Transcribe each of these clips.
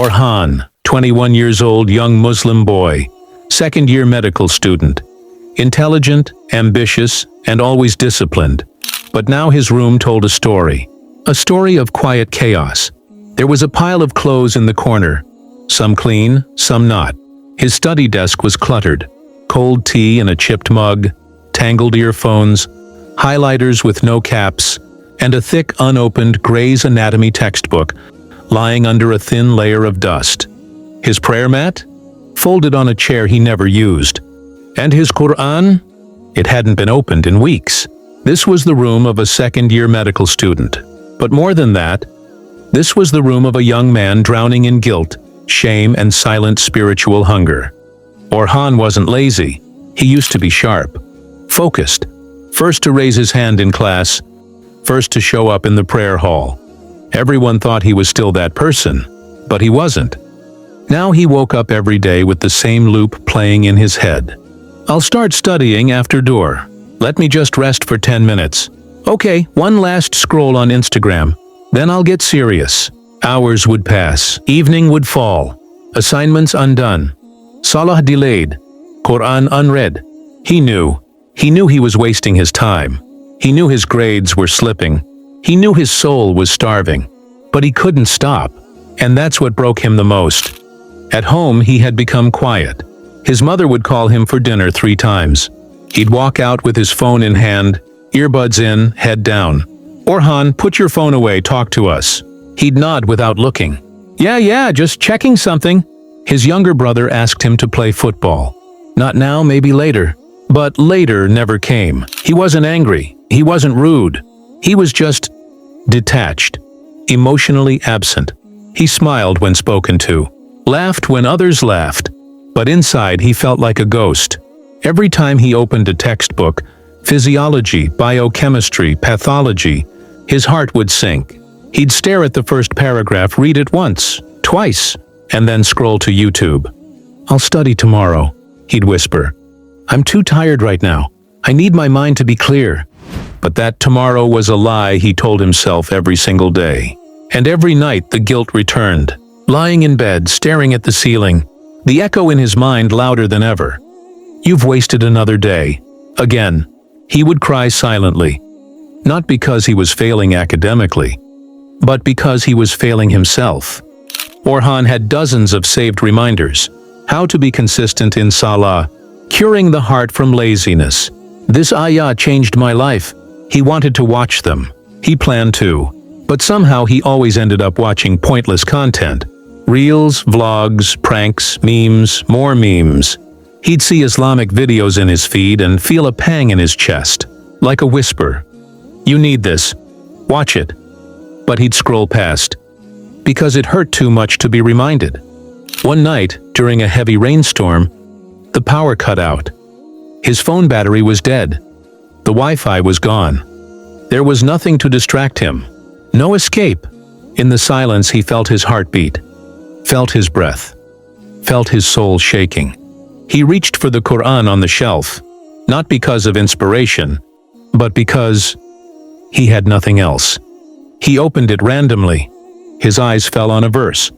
Orhan, 21 years old young Muslim boy, second-year medical student. Intelligent, ambitious, and always disciplined. But now his room told a story of quiet chaos. There was a pile of clothes in the corner, some clean, some not. His study desk was cluttered. Cold tea in a chipped mug, tangled earphones, highlighters with no caps, and a thick, unopened Gray's Anatomy textbook lying under a thin layer of dust. His prayer mat? Folded on a chair he never used. And his Quran? It hadn't been opened in weeks. This was the room of a second-year medical student. But more than that, this was the room of a young man drowning in guilt, shame, and silent spiritual hunger. Orhan wasn't lazy. He used to be sharp, focused, first to raise his hand in class, first to show up in the prayer hall. Everyone thought he was still that person, but he wasn't. Now he woke up every day with the same loop playing in his head. I'll start studying after Dur. Let me just rest for 10 minutes. Okay, one last scroll on Instagram. Then I'll get serious. Hours would pass. Evening would fall. Assignments undone. Salah delayed. Quran unread. He knew. He knew he was wasting his time. He knew his grades were slipping. He knew his soul was starving. But he couldn't stop. And that's what broke him the most. At home, he had become quiet. His mother would call him for dinner 3 times. He'd walk out with his phone in hand, earbuds in, head down. Orhan, put your phone away, talk to us. He'd nod without looking. Yeah, just checking something. His younger brother asked him to play football. Not now, maybe later. But later never came. He wasn't angry. He wasn't rude. He was just detached, emotionally absent. He smiled when spoken to, laughed when others laughed. But inside he felt like a ghost. Every time he opened a textbook, physiology, biochemistry, pathology, his heart would sink. He'd stare at the first paragraph, read it once, twice, and then scroll to YouTube. I'll study tomorrow, he'd whisper. I'm too tired right now. I need my mind to be clear. But that tomorrow was a lie he told himself every single day. And every night the guilt returned. Lying in bed, staring at the ceiling, the echo in his mind louder than ever. You've wasted another day. Again. He would cry silently. Not because he was failing academically, but because he was failing himself. Orhan had dozens of saved reminders. How to be consistent in Salah. Curing the heart from laziness. This ayah changed my life. He wanted to watch them. He planned to. But somehow he always ended up watching pointless content. Reels, vlogs, pranks, memes, more memes. He'd see Islamic videos in his feed and feel a pang in his chest, like a whisper. You need this. Watch it. But he'd scroll past, because it hurt too much to be reminded. One night, during a heavy rainstorm, the power cut out. His phone battery was dead. The Wi-Fi was gone. There was nothing to distract him. No escape. In the silence he felt his heartbeat, felt his breath, felt his soul shaking. He reached for the Quran on the shelf, not because of inspiration, but because he had nothing else. He opened it randomly. His eyes fell on a verse.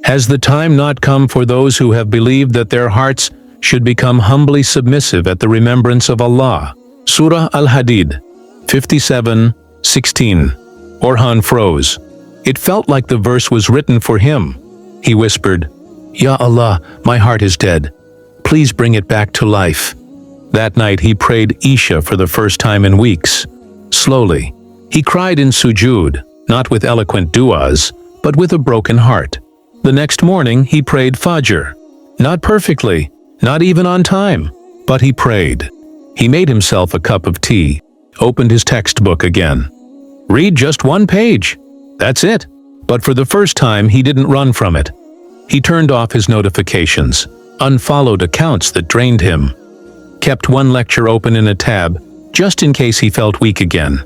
Has the time not come for those who have believed that their hearts should become humbly submissive at the remembrance of Allah? Surah Al-Hadid, 57:16. Orhan froze. It felt like the verse was written for him. He whispered, Ya Allah, my heart is dead. Please bring it back to life. That night he prayed Isha for the first time in weeks. Slowly. He cried in sujood, not with eloquent du'as, but with a broken heart. The next morning he prayed Fajr. Not perfectly, not even on time, but he prayed. He made himself a cup of tea, opened his textbook again. Read just 1 page. That's it. But for the first time he didn't run from it. He turned off his notifications, unfollowed accounts that drained him, kept one lecture open in a tab, just in case he felt weak again.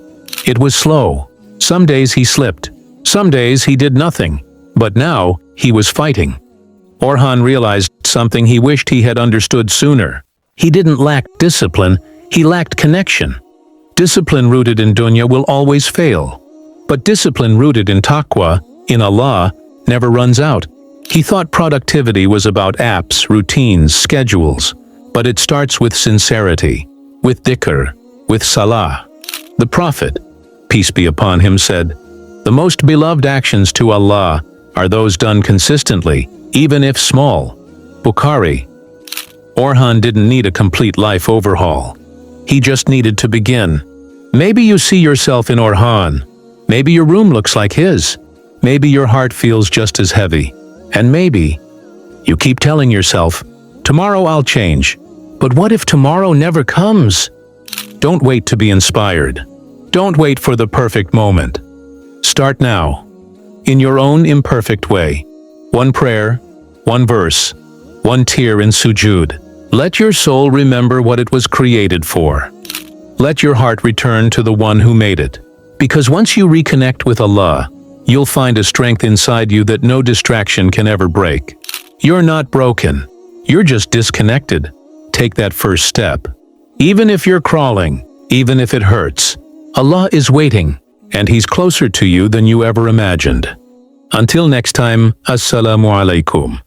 It was slow. Some days he slipped. Some days he did nothing. But now, he was fighting. Orhan realized something he wished he had understood sooner. He didn't lack discipline, he lacked connection. Discipline rooted in dunya will always fail. But discipline rooted in taqwa, in Allah, never runs out. He thought productivity was about apps, routines, schedules, but it starts with sincerity, with dhikr, with salah. The Prophet, peace be upon him, said, "The most beloved actions to Allah are those done consistently, even if small." Bukhari. Orhan didn't need a complete life overhaul. He just needed to begin. Maybe you see yourself in Orhan. Maybe your room looks like his. Maybe your heart feels just as heavy. And maybe you keep telling yourself, "Tomorrow I'll change." But what if tomorrow never comes? Don't wait to be inspired. Don't wait for the perfect moment. Start now, in your own imperfect way. One prayer, one verse, one tear in sujood. Let your soul remember what it was created for. Let your heart return to the one who made it. Because once you reconnect with Allah, you'll find a strength inside you that no distraction can ever break. You're not broken. You're just disconnected. Take that first step. Even if you're crawling, even if it hurts, Allah is waiting, and He's closer to you than you ever imagined. Until next time, Assalamu alaikum.